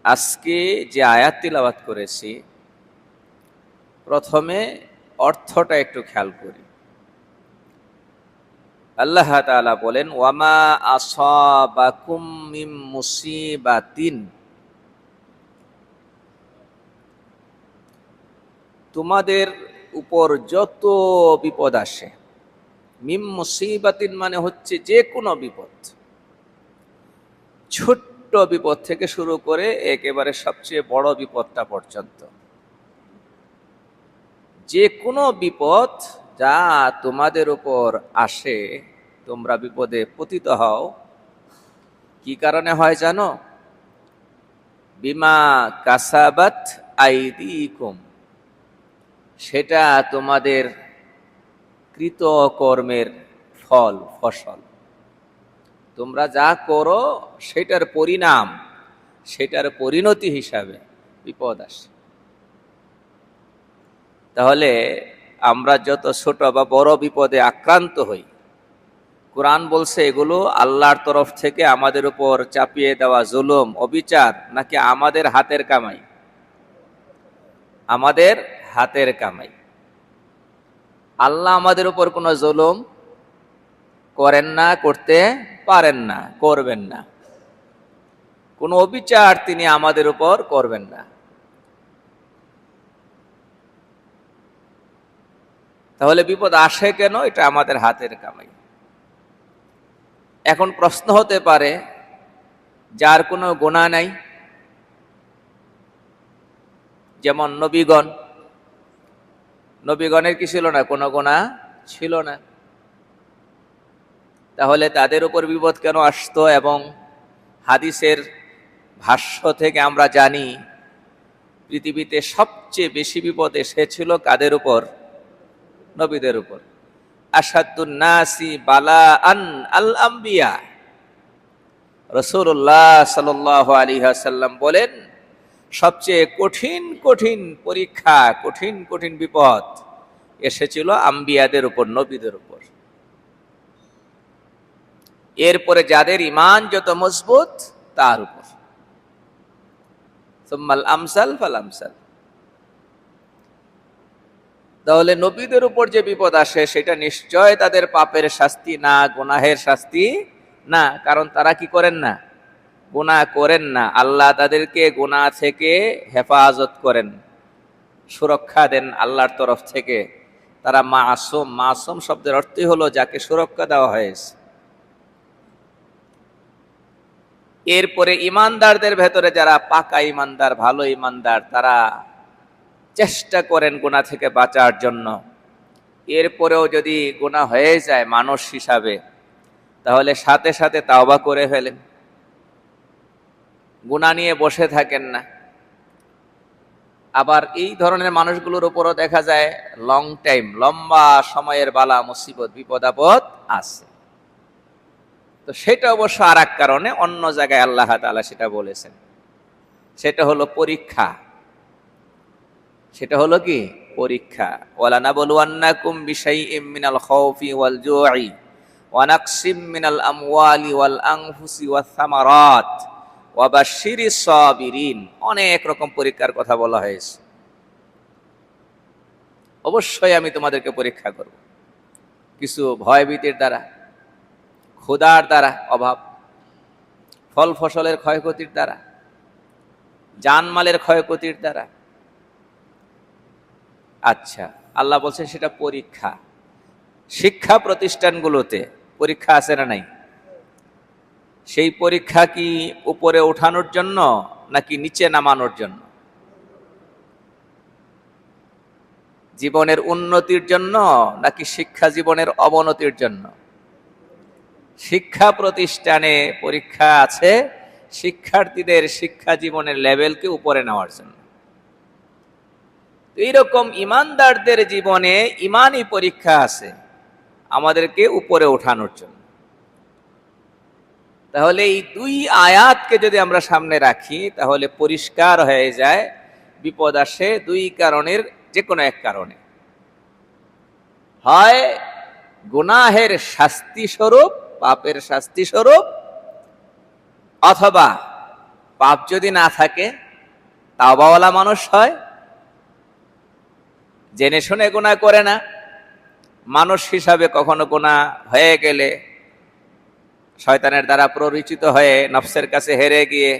আজকে যে আয়াত তিলাওয়াত করেছি, প্রথমে অর্থটা একটু খেয়াল করি। আল্লাহ তাআলা বলেন, ওয়ামা আসাবাকুম মিন মুসিবাতিন, তোমাদের উপর যত বিপদ আসে। মিম মুসিবাতিন মানে হচ্ছে যে কোনো বিপদ, ছোট্ট বিপদ থেকে শুরু করে একেবারে সবচেয়ে বড় বিপদটা পর্যন্ত। যে কোনো বিপদ যা তোমাদের উপর আসে, তোমরা বিপদে পতিত হও, কি কারণে হয় জানো? বিমা কাসাবাত আইদিকুম, সেটা তোমাদের কৃত কর্মের ফসল। তোমরা যা করো সেটার পরিণাম, সেটার পরিণতি হিসাবে বিপদ আসে। তাহলে আমরা যত ছোট বা বড় বিপদে আক্রান্ত হই, কোরআন বলছে এগুলো আল্লাহর তরফ থেকে আমাদের উপর চাপিয়ে দেওয়া জুলুম, অবিচার, নাকি আমাদের হাতের কামাই? আমাদের হাতের কামাই। আল্লাহ আমাদের উপর কোনো জুলুম করেন না, করতে পারেন না, করবেন না। কোনো অবিচার তিনি আমাদের উপর করবেন না। তাহলে বিপদ আসে কেন? এটা আমাদের হাতের কামাই। এখন প্রশ্ন হতে পারে, যার কোনো গুনাহ নাই, যেমন নবীগণের কি ছিল না? কোনো গুনাহ ছিল না। তাহলে তাদের উপর বিপদ কেন আসতো? এবং হাদিসের ভাষ্য থেকে আমরা জানি পৃথিবীতে সবচেয়ে বেশি বিপদ এসেছিল কাদের উপর? নবীদের উপর। আশাদ্দুন নাসি বালাআন আল আম্বিয়া। রাসূলুল্লাহ সাল্লাল্লাহু আলাইহি ওয়াসাল্লাম বলেন, সবচেয়ে কঠিন কঠিন পরীক্ষা, কঠিন কঠিন বিপদ এসেছিল আম্বিয়াদের উপর, নবীদের উপর। এরপরে যাদের ঈমান যত মজবুত তার উপর। সুম্মাল আমসাল ফাল আমসাল। তাহলে নবীদের উপর যে বিপদ আসে সেটা নিশ্চয় তাদের পাপের শাস্তি না, গুনাহের শাস্তি না। কারণ তারা কি করেন না? গুনাহ করেন না। আল্লাহ তাদেরকে গুনাহ থেকে হেফাজত করেন, সুরক্ষা দেন আল্লাহর তরফ থেকে। তারা মাসুম। মাসুম শব্দের অর্থই হলো যাকে সুরক্ষা দেওয়া হয়েছে। এরপরে ইমানদারদের ভেতরে যারা পাকা ইমানদার, ভালো ইমানদার, তারা চেষ্টা করেন গুনাহ থেকে বাঁচার জন্য। এরপরেও যদি গুনাহ হয়ে যায় মানুষ হিসাবে, তাহলে সাথে সাথে তাওবা করে ফেলেন, গুনাহ নিয়ে বসে থাকেন না। আবার এই ধরনের মানুষগুলোর উপরও দেখা যায় লং টাইম, লম্বা সময়ের বালা মুসিবত, বিপদ আপদ আছে। তো সেটা অবশ্য আর এক কারণে, অন্য জায়গায় আল্লাহ তাআলা সেটা বলেছেন। সেটা হলো পরীক্ষা। সেটা হলো কি? পরীক্ষা। ওয়ালানাবলুয়ান্নাকুম বিশাইইম মিনাল খাউফি ওয়াল জুই ওয়া নাকসিম মিনাল আমওয়ালি ওয়াল আনফুসি ওয়াস সামারাত ওয়া বাশশিরিস সাবিরিন। অনেক রকম পরীক্ষার কথা বলা হয়েছে। অবশ্যই আমি তোমাদেরকে পরীক্ষা করব, কিছু ভয়ভীতির দ্বারা, ক্ষুধার দ্বারা, অভাব, ফল ফসলের ক্ষয়ক্ষতির দ্বারা, জানমালের ক্ষয়ক্ষতির দ্বারা। আচ্ছা, আল্লাহ বলছেন সেটা পরীক্ষা। শিক্ষা প্রতিষ্ঠানগুলোতে পরীক্ষা আছে না নাই? সেই পরীক্ষা কি উপরে ওঠানোর জন্য নাকি নিচে নামানোর জন্য? জীবনের উন্নতির জন্য নাকি শিক্ষা জীবনের অবনতির জন্য? শিক্ষা প্রতিষ্ঠানে পরীক্ষা আছে শিক্ষার্থীদের শিক্ষা জীবনের লেভেলকে উপরে নেওয়ার জন্য। এইরকম ইমানদারদের জীবনে ইমানই পরীক্ষা আছে আমাদেরকে উপরে ওঠানোর জন্য। তাহলে এই দুই আয়াতকে যদি আমরা সামনে রাখি, তাহলে পরিষ্কার হয়ে যায় বিপদ আসে দুই কারণের যে কোনো এক কারণে। হয় গুনাহের শাস্তি স্বরূপ, পাপের শাস্তি স্বরূপ, অথবা পাপ যদি না থাকে, তাওবাওয়ালা মানুষ হয়, জেনে শুনে গুনাহ করে না, মানুষ হিসাবে কখনো গুনাহ হয়ে গেলে শয়তানের দ্বারা প্ররোচিত হয়ে নফসের কাছে হেরে গিয়ে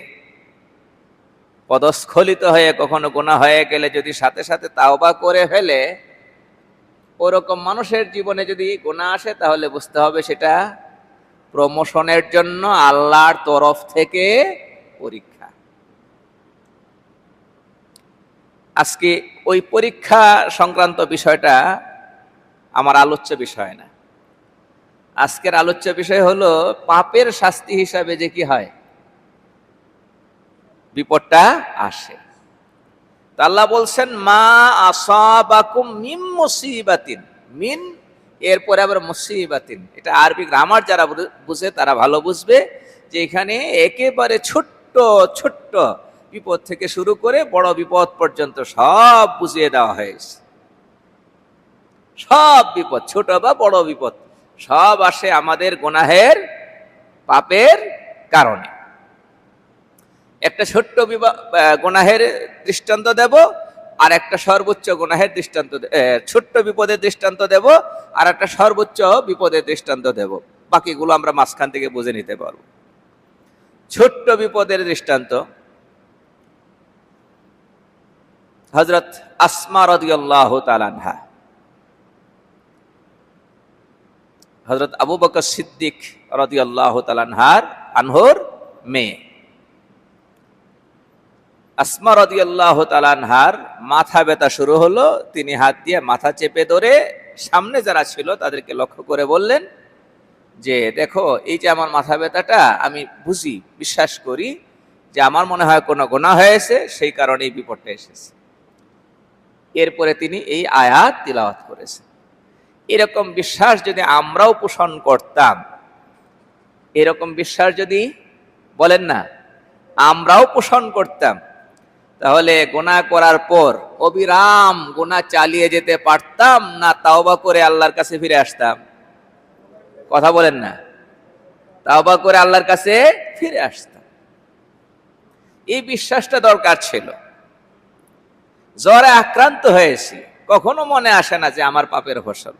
পদস্খলিত হয়ে কখনো গুনাহ হয়ে গেলে যদি সাথে সাথে তাওবা করে ফেলে, ওরকম মানুষের জীবনে যদি গুনাহ আসে তাহলে বুঝতে হবে সেটা প্রমোশনের জন্য আল্লাহর তরফ থেকে পরীক্ষা। আজকে ওই পরীক্ষা সংক্রান্ত বিষয়টা আমার আলোচ্য বিষয় না। আজকের আলোচ্য বিষয় হলো পাপের শাস্তি হিসাবে যে কি হয়, বিপদটা আসে। আল্লাহ বলছেন মা আসাবাকুম মিন মুসিবাতিন, মিন এরপরে আবার মুসিবাতিন, এটা আরবি গ্রামার যারা বুঝে তারা ভালো বুঝবে যে এখানে একেবারে ছোট্ট ছোট্ট বিপদ থেকে শুরু করে বড় বিপদ পর্যন্ত সব বুঝিয়ে দেওয়া হয়েছে। সব বিপদ, ছোট বা বড় বিপদ, সব আসে আমাদের গুনাহের পাপের কারণে। একটা ছোট্ট গুনাহের দৃষ্টান্ত দেব, আর একটা সর্বোচ্চ গুনাহের দৃষ্টান্ত, ছোট্ট বিপদের দৃষ্টান্ত দেব, আর একটা সর্বোচ্চ বিপদের দৃষ্টান্ত দেব। বাকিগুলো আমরা মাঝখান থেকে বুঝে নিতে পারবো। ছোট্ট বিপদের দৃষ্টান্ত, হযরত আসমা রাদিয়াল্লাহু তাআলা আনহা, হযরত আবু বকর সিদ্দিক রাদিয়াল্লাহু তাআলা আনহুর মেয়ে। আসমা রাদিয়াল্লাহু তাআলা আনহার মাথা ব্যথা শুরু হলো, তিনি হাত দিয়ে মাথা চেপে ধরে সামনে যারা ছিল তাদেরকে লক্ষ্য করে বললেন যে দেখো, এই যে আমার মাথা ব্যথাটা, আমি বুঝি, বিশ্বাস করি যে আমার মনে হয় কোনো গুনাহ হয়েছে, সেই কারণে এই বিপদটা এসেছে। এরপরে তিনি এই আয়াত তিলাওয়াত করেছেন। এরকম বিশ্বাস যদি আমরাও পোষণ করতাম, এরকম বিশ্বাস যদি বলেন না আমরাও পোষণ করতাম, তাহলে গুনাহ করার পর অবিরাম গুনাহ চালিয়ে যেতে পারতাম না তাওবা করে আল্লাহর কাছে ফিরে আসতাম? কথা বলেন না, তাওবা করে আল্লাহর কাছে ফিরে আসতাম। এই বিশ্বাসটা দরকার ছিল। জ্বরে আক্রান্ত হয়েছি, কখনো মনে আসে না যে আমার পাপের ফসল।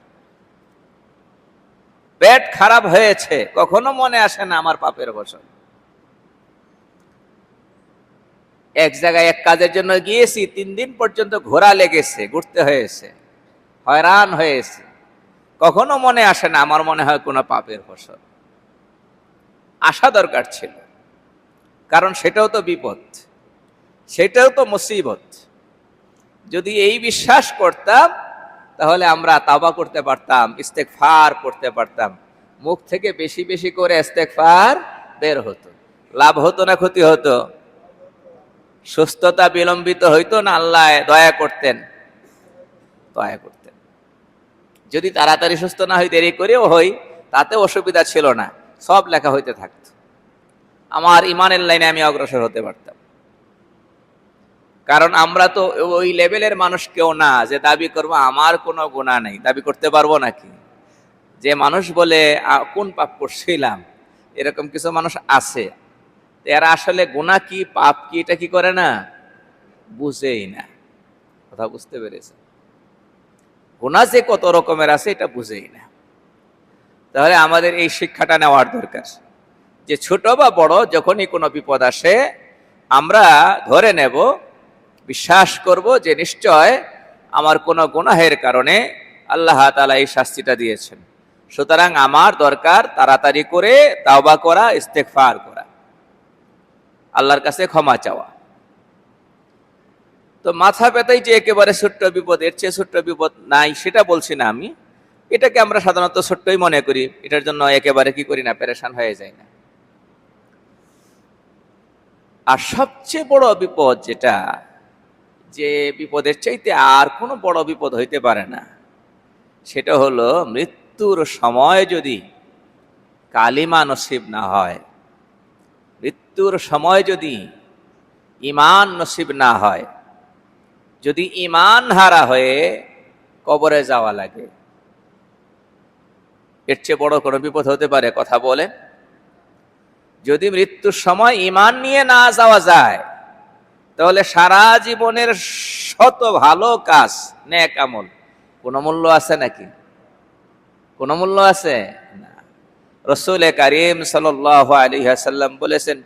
পেট খারাপ হয়েছে, কখনো মনে আসে না আমার পাপের ফসল। এক জায়গায় এক কাজের জন্য গিয়েছি, 3 দিন পর্যন্ত ঘোরা লেগেছে, ঘুরতে হয়েছে, হয়রান হয়েছে, কখনো মনে আসে না আমার মনে হয় কোনো পাপের ফসল। আসা দরকার ছিল, কারণ সেটাও তো বিপদ, সেটাও তো মুসিবত। যদি এই বিশ্বাস করতাম তাহলে আমরা তাওবা করতে পারতাম, ইস্তেগফার করতে পারতাম, মুখ থেকে বেশি বেশি করে ইস্তেগফার বের হতো। লাভ হতো না ক্ষতি হতো? সুস্থতা বিলম্বিত হইতো না আল্লাহ দয়া করতেন? দয়া করতেন। যদি তাড়াতাড়ি সুস্থ না হই, দেরি করেও হই, তাতে অসুবিধা ছিল না, সব লেখা হইতে থাকতো, আমার ইমানের লাইনে আমি অগ্রসর হতে পারতাম। কারণ আমরা তো ওই লেভেলের মানুষ কেউ না যে দাবি করবো আমার কোনো গুনাহ নেই। দাবি করতে পারবো নাকি? যে মানুষ বলে কোন পাপ করছিলাম, এরকম কিছু মানুষ আছে, এরা আসলে গুনাহ কি পাপ কি এটা কি করে না, বুঝেই না। কথা বুঝতে পেরেছে? গুনাহ যে কত রকমের আছে এটা বুঝেই না। তাহলে আমাদের এই শিক্ষাটা নেওয়ার দরকার যে ছোট বা বড় যখনই কোনো বিপদ আসে, আমরা ধরে নেব, বিশ্বাস করব যে নিশ্চয় আমার কোনো গুনাহের কারণে আল্লাহ তাআলা এই শাস্তিটা দিয়েছেন। সুতরাং আমার দরকার তাড়াতাড়ি করে তাওবা করা, ইস্তেগফার করা, আল্লাহর কাছে ক্ষমা চাওয়া। তো মাথা ব্যথাই যে একেবারে ছোট্ট বিপদ, এর চেয়ে ছোট্ট বিপদ নাই সেটা বলছি না আমি। এটাকে আমরা সাধারণত ছোট্টই মনে করি, এটার জন্য একেবারে কি করি না, পেরেশান হয়ে যায় না। আর সবচেয়ে বড় বিপদ যেটা, যে বিপদের চাইতে আর কোনো বড় বিপদ হইতে পারে না, সেটা হলো মৃত্যুর সময় যদি কালিমা নসিব না হয়, মৃত্যুর সময় যদি ঈমান নসিব না হয়, যদি ঈমান হারা হয়ে কবরে যাওয়া লাগে, এর চেয়ে বড় কোনো বিপদ হতে পারে? কথা বলে। যদি মৃত্যুর সময় ঈমান নিয়ে না যাওয়া যায়, তাহলে সারা জীবনের শত ভালো কাজ, নেক আমল, কোনো মূল্য আছে নাকি? কোনো মূল্য আছে না। রাসূল কারীম সাল্লাল্লাহু আলাইহি ওয়াসাল্লাম বলেছেন,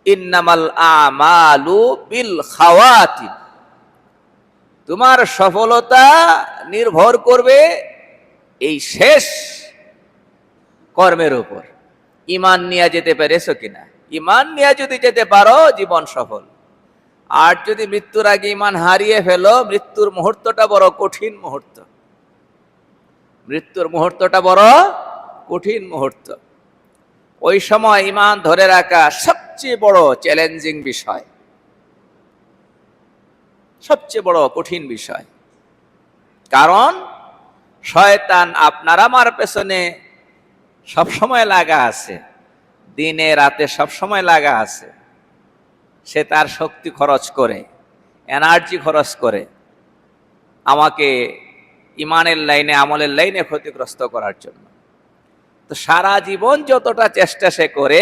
ইন্নামাল আমালু বিল খাওয়াতিম, তোমার সফলতা নির্ভর করবে এই শেষ কর্মের উপর। ঈমান নিয়ে যেতে পেরেছো কিনা? ঈমান নিয়ে যদি যেতে পারো, জীবন সফল। আর যদি মৃত্যুর আগে ঈমান হারিয়ে ফেলো, মৃত্যুর মুহূর্তটা বড় কঠিন মুহূর্ত। মৃত্যুর মুহূর্তটা বড় কঠিন মুহূর্ত। ওই সময় ঈমান ধরে রাখা সবচেয়ে বড় চ্যালেঞ্জিং বিষয়, সবচেয়ে বড় কঠিন বিষয়। কারণ শয়তান আপনার আমার পেছনে সবসময় লাগা আছে, দিনে রাতে সবসময় লাগা আছে। সে তার শক্তি খরচ করে, এনার্জি খরচ করে আমাকে ঈমানের লাইনে, আমলের লাইনে ক্ষতিগ্রস্ত করার জন্য। তো সারা জীবন যতটা চেষ্টা সে করে,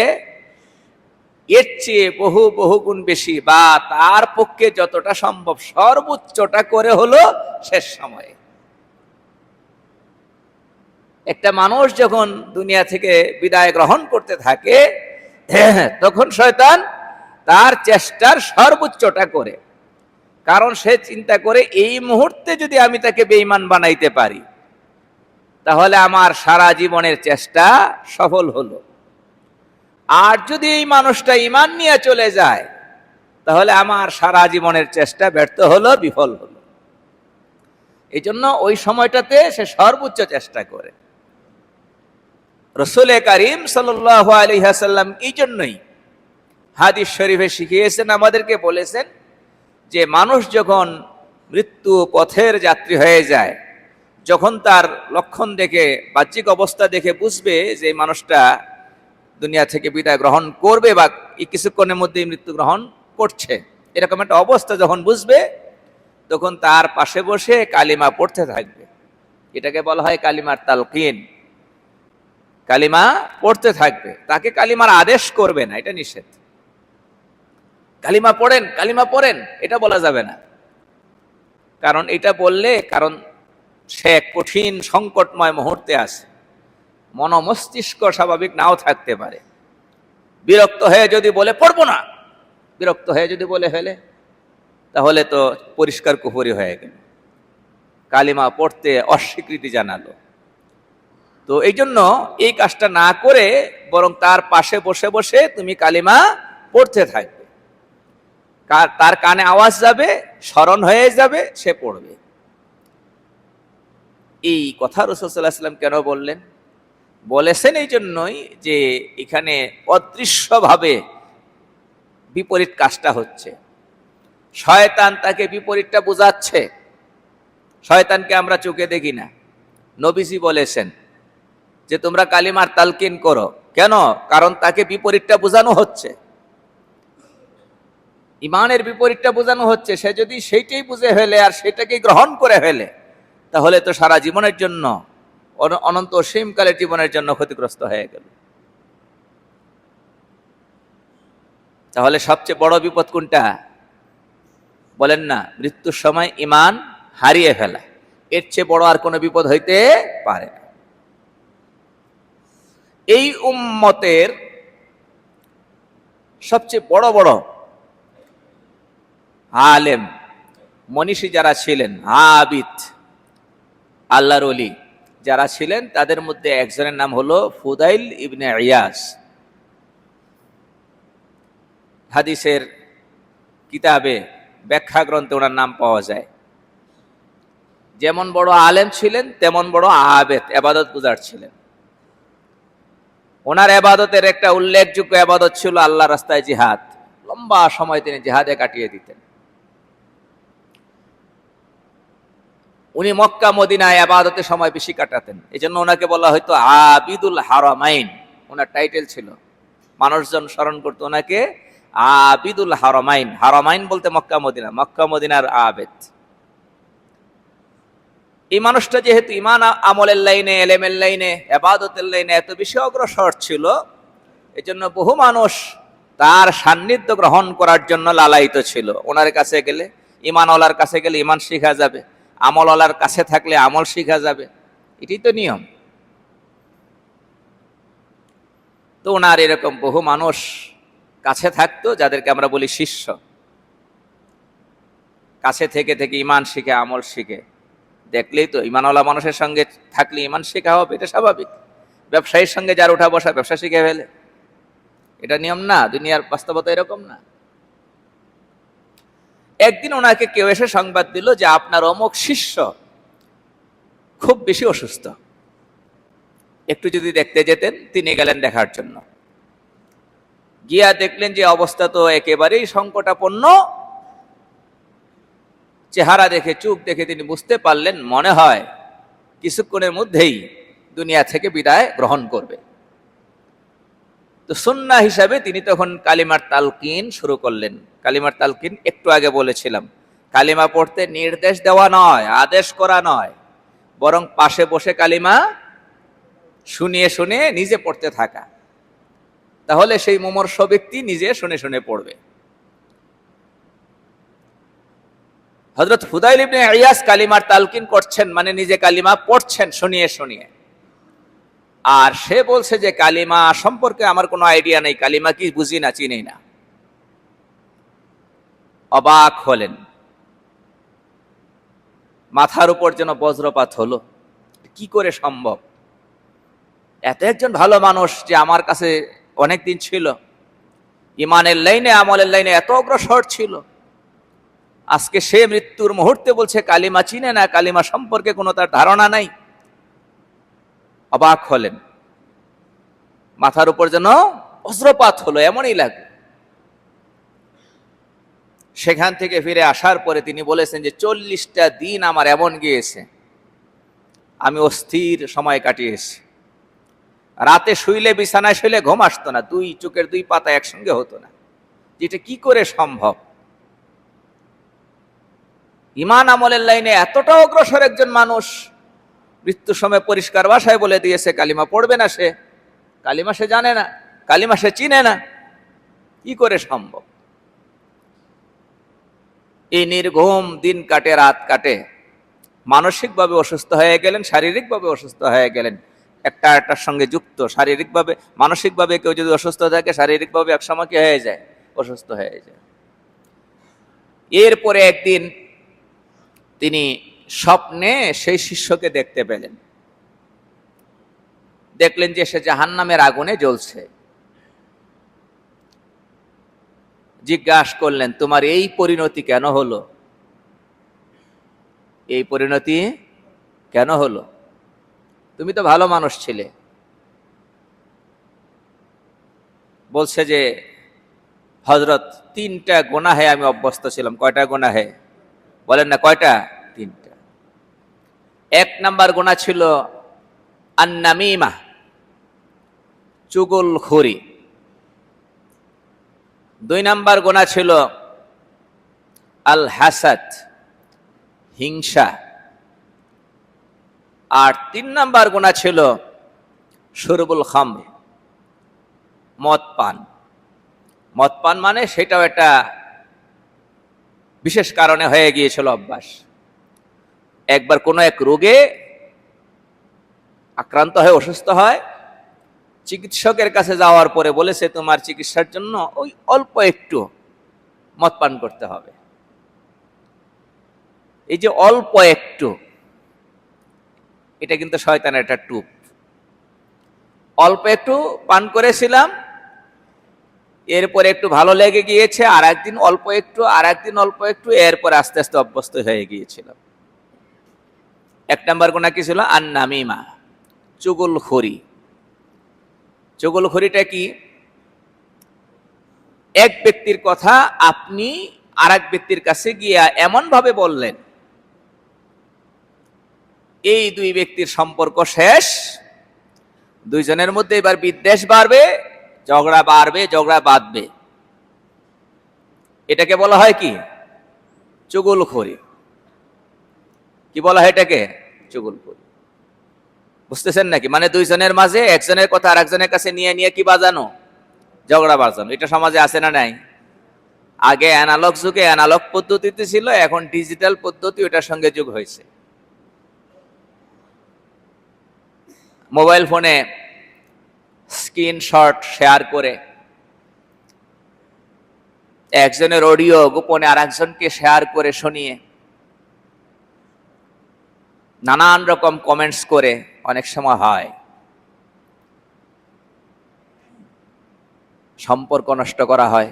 এর চেয়ে বহু বহু গুণ বেশি, বা তার পক্ষে যতটা সম্ভব সর্বোচ্চটা করে হলো শেষ সময়ে। একটা মানুষ যখন দুনিয়া থেকে বিদায় গ্রহণ করতে থাকে, তখন শয়তান তার চেষ্টার সর্বোচ্চটা করে। কারণ সে চিন্তা করে, এই মুহূর্তে যদি আমি তাকে বেঈমান বানাইতে পারি, তাহলে আমার সারা জীবনের চেষ্টা সফল হলো। আর যদি এই মানুষটা ঈমান নিয়ে চলে যায়, তাহলে আমার সারা জীবনের চেষ্টা ব্যর্থ হলো, বিফল হলো। এই জন্য ওই সময়টাতে সে সর্বোচ্চ চেষ্টা করে। রাসূল কারীম সাল্লাল্লাহু আলাইহি ওয়াসাল্লাম এই জন্যই হাদিস শরীফে শিখিয়েছেন, আমাদেরকে বলেছেন যে মানুষ যখন মৃত্যু পথের যাত্রী হয়ে যায়, যখন তার লক্ষণ দেখে, বাহ্যিক অবস্থা দেখে বুঝবে যে এই মানুষটা দুনিয়া থেকে বিদায় গ্রহণ করবে বা এই কিছুক্ষণের মধ্যেই মৃত্যু গ্রহণ করছে, এরকম একটা অবস্থা যখন বুঝবে, তখন তার পাশে বসে কালিমা পড়তে থাকবে। এটাকে বলা হয় কালিমার তালকিন। কালিমা পড়তে থাকবে, তাকে কালিমার আদেশ করবে না, এটা নিষেধ। কালিমা পড়েন, কালিমা পড়েন, এটা বলা যাবে না। কারণ এটা বললে, কারণ সে কঠিন সংকটময় মুহূর্তে আছে, মস্তিষ্ক স্বাভাবিক নাও থাকতে পারে। বিরক্ত হয়ে যদি বলে পড়বো না, বিরক্ত হয়ে যদি বলে ফেলে, তাহলে তো পরিষ্কার কুফরি হয়ে গেল, কালিমা পড়তে অস্বীকৃতি জানালো। তো এই জন্য এই কাজটা না করে বরং তার পাশে বসে বসে তুমি কালিমা পড়তে থাকবে। তার কানে আওয়াজ যাবে, স্মরণ হয়ে যাবে, সে পড়বে। এই কথা রাসূল সাল্লাল্লাহু আলাইহি ওয়াসাল্লাম কেন বললেন? বলেছেন এই জন্যই যে এখানে অদৃশ্যভাবে বিপরীত কাজটা হচ্ছে। শয়তান তাকে বিপরীতটা বোঝাচ্ছে। শয়তানকে আমরা চোখে দেখি না। নবীজি বলেছেন যে তোমরা কালিমার তালকিন করো। কেন? কারণ তাকে বিপরীতটা বোঝানো হচ্ছে, ঈমানের বিপরীতটা বোঝানো হচ্ছে। সে যদি সেইটাই বুঝে ফেলে আর সেটাকে গ্রহণ করে ফেলে, তাহলে তো সারা জীবনের জন্য, অনন্ত অসীমকালের জীবনের জন্য ক্ষতিগ্রস্ত হয়ে গেল। তাহলে সবচেয়ে বড় বিপদ কোনটা? বলেন না, মৃত্যুর সময় ঈমান হারিয়ে ফেলা। এর চেয়ে বড় আর কোনো বিপদ হইতে পারে না। এই উম্মতের সবচেয়ে বড় বড় আলেম, মনীষী যারা ছিলেন, আবিদ, আল্লাহর ওলি যারা ছিলেন, তাদের মধ্যে একজনের নাম হলো ফুদাইল ইবনে ইয়াস। হাদিসের কিতাবে, ব্যাখ্যা গ্রন্থে ওনার নাম পাওয়া যায়। যেমন বড় আলেম ছিলেন, তেমন বড় আবেদ, এবাদত গুজার ছিলেন। ওনার এবাদতের একটা উল্লেখযোগ্য এবাদত ছিল আল্লাহ রাস্তায় জিহাদ। লম্বা সময় তিনি জিহাদে কাটিয়ে দিতেন। উনি মক্কা মদিনায় এবাদতে সময় বেশি কাটাতেন, এই জন্য ওনাকে বলা হয়তো আবিদুল হারামাইন। ওনার টাইটেল ছিল, মানুষজন স্মরণ করতো ওনাকে আবিদুল হারামাইন। হারামাইন বলতে মক্কা মদিনা, মক্কা মদিনার আবেদ। এই মানুষটা যেহেতু ঈমান আমলের লাইনে, এলেমের লাইনে, ইবাদতের লাইনে এত বেশি অগ্রসর ছিল, এজন্য বহু মানুষ তার সান্নিধ্য গ্রহণ করার জন্য লালায়িত ছিল। ওনার কাছে গেলে, ইমানওয়ালার কাছে গেলে ইমান শিখা যাবে, আমলওয়ালার কাছে থাকলে আমল শিখা যাবে, এটাই তো নিয়ম। তো ওনার এরকম বহু মানুষ কাছে থাকতো, যাদেরকে আমরা বলি শিষ্য। কাছে থেকে থেকে ইমান শিখে, আমল শিখে। দেখলেই তো ইমানওয়ালা মানুষের সঙ্গে থাকলে ইমান শেখা হবে, এটা স্বাভাবিক। ব্যবসায়ীর সঙ্গে যার উঠা বসা, ব্যবসা শিখে ফেলে, এটা নিয়ম না? দুনিয়ার বাস্তবতা এরকম না? একদিন ওনাকে কেউ এসে সংবাদ দিল যে আপনার অমুক শিষ্য খুব বেশি অসুস্থ, একটু যদি দেখতে যেতেন। তিনি গেলেন দেখার জন্য। গিয়া দেখলেন যে অবস্থা তো একেবারেই সংকটাপন্ন। চেহারা দেখে, চোখ দেখে তিনি বুঝতে পারলেন মনে হয় কিছুক্ষণের মধ্যেই দুনিয়া থেকে বিদায় গ্রহণ করবে। তো সুন্নাহ হিসাবে তিনি তখন কালিমার তালকিন শুরু করলেন। কালিমার তালকিন একটু আগে বলেছিলাম, কালিমা পড়তে নির্দেশ দেওয়া নয়, আদেশ করা নয়, বরং পাশে বসে কালিমা শুনিয়ে শুনে নিজে পড়তে থাকা। তাহলে সেই মুমূর্ষু ব্যক্তি নিজে শুনে শুনে পড়বে। হযরত ফুদাইল ইবনে ইয়াস কালিমার তালকিন করছেন, মানে নিজে কালিমা পড়ছেন শুনিয়ে শুনিয়ে। আর সে বলছে যে কালিমা সম্পর্কে আমার কোনো আইডিয়া নেই, কালিমা কি বুঝি না, চিনি না। অবাক হলেন, মাথার উপর যেন বজ্রপাত হলো। কি করে সম্ভব? এত একজন ভালো মানুষ যে আমার কাছে অনেকদিন ছিল, ইমানের লাইনে, আমলের লাইনে এত অগ্রসর ছিল, আজকে সে মৃত্যুর মুহূর্তে বলছে কালিমা চিনে না, কালিমা সম্পর্কে কোনো তার ধারণা নাই। অবাক হলেন, মাথার উপর যেন বজ্রপাত হলো, এমনই লাগে। সেখান থেকে ফিরে আসার পরে তিনি বলেছেন যে 40টা দিন আমার এমন গিয়েছে, আমি অস্থির সময় কাটিয়েছি। রাতে শুইলে, বিছানায় শুইলে ঘুম আসতো না, দুই চোখের দুই পাতা একসঙ্গে হতো না। যেটা কি করে সম্ভব? ইমান আমলের লাইনে এতটা অগ্রসর একজন মানুষ মৃত্যুর সময় পরিষ্কার ভাষায় বলে দিয়েছে কালিমা পড়বে না, সে কালিমা সে জানে না, কালিমা সে চিনে না, কি করে সম্ভব? এই নির্ঘুম দিন কাটে, রাত কাটে, মানসিকভাবে অসুস্থ হয়ে গেলেন, শারীরিকভাবে অসুস্থ হয়ে গেলেন, একটা একটার সঙ্গে যুক্ত। শারীরিকভাবে, মানসিকভাবে কেউ যদি অসুস্থ থাকে, শারীরিকভাবে একসময় কি হয়ে যায়? অসুস্থ হয়ে যায়। এরপরে একদিন তিনি স্বপ্নে সেই শিষ্যকে দেখতে পেলেন। দেখলেন যে সে জাহান্নামের আগুনে জ্বলছে। জিজ্ঞাসা করলেন, তোমার এই পরিণতি কেন হলো? এই পরিণতি কেন হলো? তুমি তো ভালো মানুষ ছিলে। বলছে যে হযরত 3টা গুনাহে আমি অভ্যস্ত ছিলাম। কয়টা গুনাহে? বলেন না কয়টা? 3টা। 1 নাম্বার গুনাহ ছিল আন-নামিমা, চুগলখড়ি। 2 নাম্বার গুনাহ ছিল আল-হাসাদ, হিংসা। আর 3 নাম্বার গুনাহ ছিল শুরবুল খামর, মদ পান। মদ পান মানে সেটাও একটা বিশেষ কারণে হয়ে গিয়েছিল অভ্যাস। একবার কোনো এক রোগে আক্রান্ত হয়ে অসুস্থ হয়, চিকিৎসকের কাছে যাওয়ার পরে বলেছে তোমার চিকিৎসার জন্য ওই অল্প একটু মদ পান করতে হবে। এই যে অল্প একটু, এটা কিন্তু শয়তানের একটা টুপ। অল্প একটু পান করেছিলাম, এরপরে একটু ভালো লেগে গিয়েছে, আর একদিন অল্প একটু, আর একদিন অল্প একটু, এরপরে আস্তে আস্তে অভ্যস্ত হয়ে গিয়েছিলাম। 1 নাম্বার গুনাহ কি ছিল? আন-নামিমা, চুগলখড়ি। চুগলখড়িটা কি? এক ব্যক্তির কথা আপনি আর এক ব্যক্তির কাছে গিয়া এমন ভাবে বললেন, এই 2 ব্যক্তির সম্পর্ক শেষ, দুইজনের মধ্যে এবার বিদ্বেষ বাড়বে, ঝগড়া বাড়বে, ঝগড়া বাঁধবে। এটাকে বলা হয় কি? চুগলখড়ি। কি বলা হয় এটাকে? চুগলখড়ি। বুঝতেছেন নাকি? মানে দুইজনের মাঝে একজনের কথা আর একজনের কাছে নিয়ে নিয়ে কি বাজানো? ঝগড়া বাজানো, এটা সমাজে আছে না নাই? আগে অ্যানালগ যুগে অ্যানালগ পদ্ধতিতে ছিল, এখন ডিজিটাল পদ্ধতি ওটার সঙ্গে যোগ হয়েছে। মোবাইল ফোনে স্ক্রিনশট শেয়ার করে একজনের অডিও গোপনে আর একজনকে শেয়ার করে শুনিয়ে নানান রকম কমেন্টস করে অনেক সময় হয়, সম্পর্ক নষ্ট করা হয়,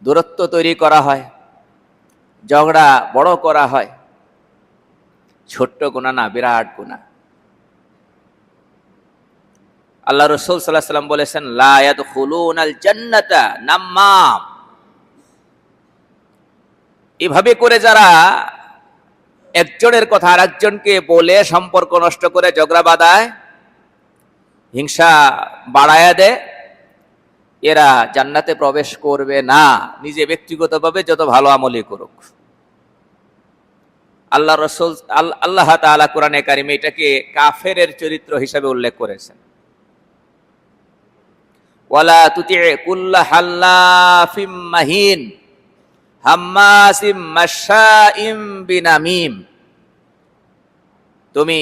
দূরত্ব তৈরি করা হয়, ঝগড়া বড় করা হয়। ছোট্ট গুনাহ না, বিরাট গুনাহ। আল্লাহ রাসূল সাল্লাল্লাহু আলাইহি ওয়াসাল্লাম বলেছেন, লা ইয়াদখুলুনাল জান্নাতা নাম্মাম। এভাবে করে যারা একজনের কথা আর একজনকে বলে সম্পর্ক নষ্ট করে, ঝগড়া বাঁধায়, হিংসা বাড়ায়া দেয়, এরা জান্নাতে প্রবেশ করবে না, নিজে ব্যক্তিগতভাবে যত ভালো আমলই করুক। আল্লাহ রাসূল আল্লাহ তাআলা কোরআনে কারিমে এটাকে কাফেরের চরিত্র হিসাবে উল্লেখ করেছেন। ওয়ালা তুতি কুল্লা হাল্লাফিম মাহিন হাম্মাসিম মাশাইম বিনামিম। তুমি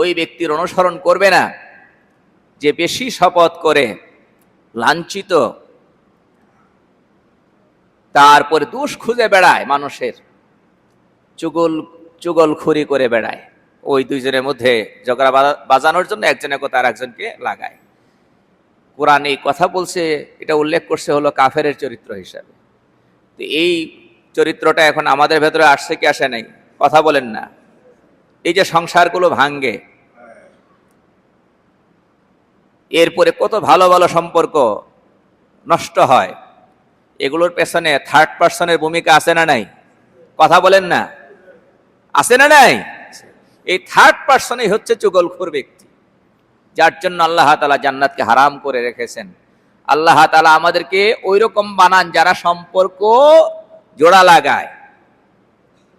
ওই ব্যক্তির অনুসরণ করবে না যে বেশি শপথ করে, লাঞ্ছিত, তারপরে দোষ খুঁজে বেড়ায়, মানুষের চুগলখুরি করে বেড়ায়। ওই দুইজনের মধ্যে ঝগড়া বাজানোর জন্য একজনের কথা আর একজনকে লাগায়। কোরআন এই কথা বলছে, এটা উল্লেখ করছে হলো কাফেরের চরিত্র হিসাবে। তো এই চরিত্রটা এখন আমাদের ভেতরে আসছে কি আসে নাই? কথা বলেন না। এই যে সংসারগুলো ভাঙ্গে, এরপরে কত ভালো ভালো সম্পর্ক নষ্ট হয়, এগুলোর পেছনে থার্ড পার্সনের ভূমিকা আছে না নাই? কথা বলেন না, আছে না নাই? এই থার্ড পার্সনই হচ্ছে চুগলখোর ব্যক্তি, যার জন্য আল্লাহ তাআলা জান্নাতকে হারাম করে রেখেছেন। আল্লাহ তাআলা আমাদেরকে ওই রকম বানান যারা সম্পর্ক জোড়া লাগায়।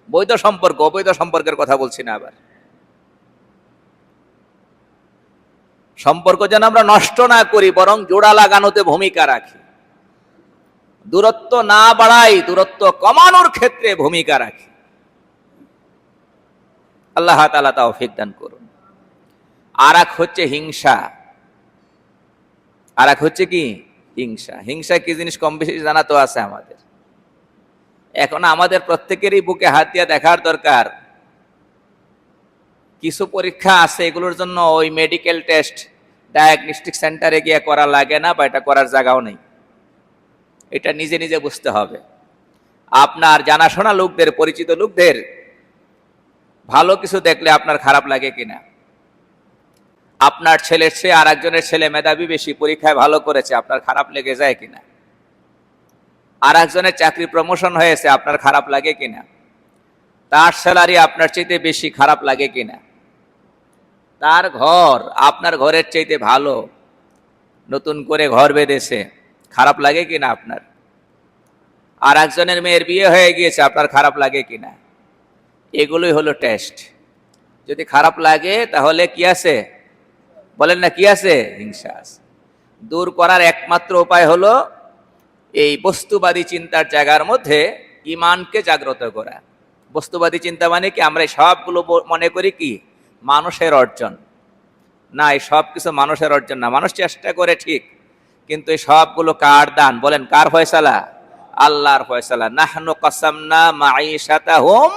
বৈধ সম্পর্ক, অবৈধ সম্পর্কের কথা বলছি না। আবার সম্পর্ক যেন আমরা নষ্ট না করি, বরং জোড়া লাগানোতে ভূমিকা রাখি। দূরত্ব না বাড়াই, দূরত্ব কমানোর ক্ষেত্রে ভূমিকা রাখি। আল্লাহ তাআলা তৌফিক দান করুন। আর এক হচ্ছে হিংসা। আর এক হচ্ছে কি? হিংসা। হিংসা কি জিনিস কম বেশি জানা তো আছে আমাদের। এখন আমাদের প্রত্যেকেরই বুকে হাত দিয়ে দেখার দরকার, কিছু পরীক্ষা আছে, এগুলোর জন্য ওই মেডিকেল টেস্ট ডায়াগনস্টিক সেন্টারে গিয়ে করা লাগে না, বা এটা করার জায়গাও নেই। এটা নিজে নিজে বুঝতে হবে। আপনার জানাশোনা লোকদের, পরিচিত লোকদের ভালো কিছু দেখলে আপনার খারাপ লাগে কিনা? আপনার ছেলের চেয়ে আর একজনের ছেলে মেধাবী বেশি, পরীক্ষায় ভালো করেছে, আপনার খারাপ লেগে যায় কিনা? আর একজনের চাকরি প্রমোশন হয়েছে, আপনার খারাপ লাগে কিনা? তার স্যালারি আপনার চাইতে বেশি, খারাপ লাগে কিনা? তার ঘর আপনার ঘরের চাইতে ভালো, নতুন করে ঘর বেঁধেছে, খারাপ লাগে কিনা আপনার? আর একজনের মেয়ের বিয়ে হয়ে গিয়েছে, আপনার খারাপ লাগে কিনা? এগুলোই হলো টেস্ট। যদি খারাপ লাগে তাহলে কি আছে? বলেন না, কি আছে? হিংসা আছে। দূর করার একমাত্র উপায় হলো এই বস্তুবাদী চিন্তার জায়গার মধ্যে ঈমানকে জাগ্রত করা। বস্তুবাদী চিন্তা মানে কি? আমরা সবগুলো মনে করি কি মানুষের অর্জন। না, এই সব কিছু মানুষের অর্জন না। মানুষ চেষ্টা করে ঠিক, কিন্তু এই সবগুলো কার দান? বলেন, কার ফয়সালা? আল্লাহর ফয়সালা। নাহনু কাসামনা মাঈশাতাহুম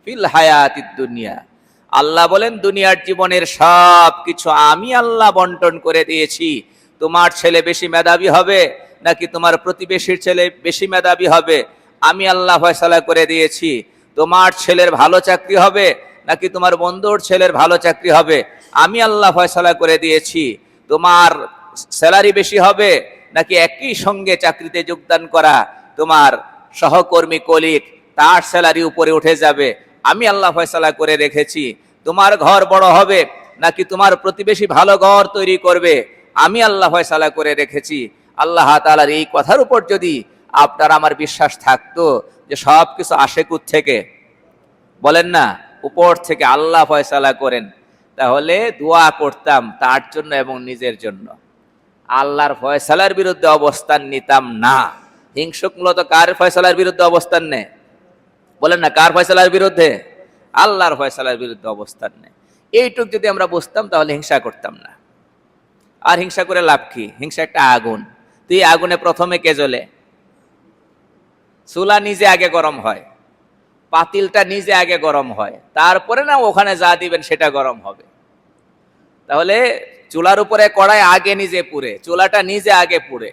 ফিল হায়াতিদ দুনিয়া। আল্লাহ বলেন, দুনিয়ার জীবনের সব কিছু আমি আল্লাহ বন্টন করে দিয়েছি। তোমার ছেলে বেশি মেধাবী হবে নাকি তোমার প্রতিবেশীর ছেলে বেশি মেধাবী হবে, আমি আল্লাহ ফয়সালা করে দিয়েছি। তোমার ছেলের ভালো চাকরি হবে নাকি তোমার বন্ধুর ছেলের ভালো চাকরি হবে, আমি আল্লাহ ফয়সালা করে দিয়েছি। তোমার স্যালারি বেশি হবে নাকি একই সঙ্গে চাকরিতে যোগদান করা তোমার সহকর্মী কলিগ, তার স্যালারি উপরে উঠে যাবে, আমি আল্লাহ ফয়সালা করে রেখেছি। তোমার ঘর বড় হবে নাকি তোমার প্রতিবেশী ভালো ঘর তৈরি করবে, আমি আল্লাহ ফয়সালা করে রেখেছি। আল্লাহ তাআলার এই কথার উপর যদি আপনার আমার বিশ্বাস থাকতো যে সব কিছু আসে থেকে, বলেন না, উপর থেকে আল্লাহ ফয়সালা করেন, তাহলে দোয়া করতাম তার জন্য এবং নিজের জন্য। আল্লাহর ফয়সালার বিরুদ্ধে অবস্থান নিতাম না। হিংসুক মূলত কার ফয়সালার বিরুদ্ধে অবস্থান নেয়? বলেন না, কার ফয়সালার বিরুদ্ধে? আল্লাহর ফয়সালার বিরুদ্ধে অবস্থান নেয়। এইটুক যদি আমরা বুঝতাম তাহলে হিংসা করতাম না। আর হিংসা করে লাভ কি? হিংসা একটা আগুন। তুই আগুনে প্রথমে কে জ্বলে? চুলা নিজে আগে গরম হয়, পাতিলটা নিজে আগে গরম হয়, তারপরে না ওখানে যা দিবেন সেটা গরম হবে। তাহলে চুলার উপরে কড়াই আগে নিজে পুড়ে, চুলাটা নিজে আগে পুড়ে,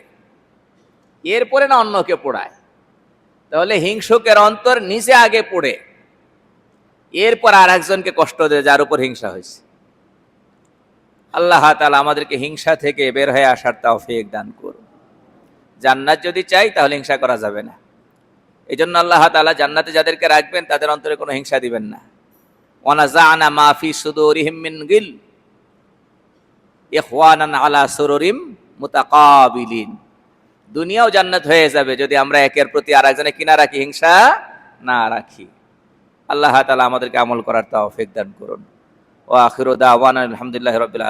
এরপরে না অন্যকে পোড়ায়। তাহলে হিংসুকের অন্তর নিজে আগে পোড়ে, এরপর আর একজনকে কষ্ট দেয় যার উপর হিংসা হয়েছে। আল্লাহ তাআলা আমাদেরকে হিংসা থেকে বের হয়ে আসার তৌফিক দান করুন। জান্নাত যদি চাই তাহলে হিংসা করা যাবে না। এই জন্য আল্লাহ তাআলা জান্নাতে যাদেরকে রাখবেন তাদের অন্তরে কোনো হিংসা দিবেন না। ওয়ানাযা'না মা ফি সুদুরিহিম মিন গিল ইখওয়ানান আলা সুরুরিম মুতাকাবিলিন। দুনিয়াও জান্নাত হয়ে যাবে যদি আমরা একের প্রতি আরেকজনে কিনা রাখি, হিংসা না রাখি। আল্লাহ তাআলা আমাদেরকে আমল করার তৌফিক দান করুন। ওয়া আখিরু দাওয়ানা আলহামদুলিল্লাহি রাব্বিল আলামিন।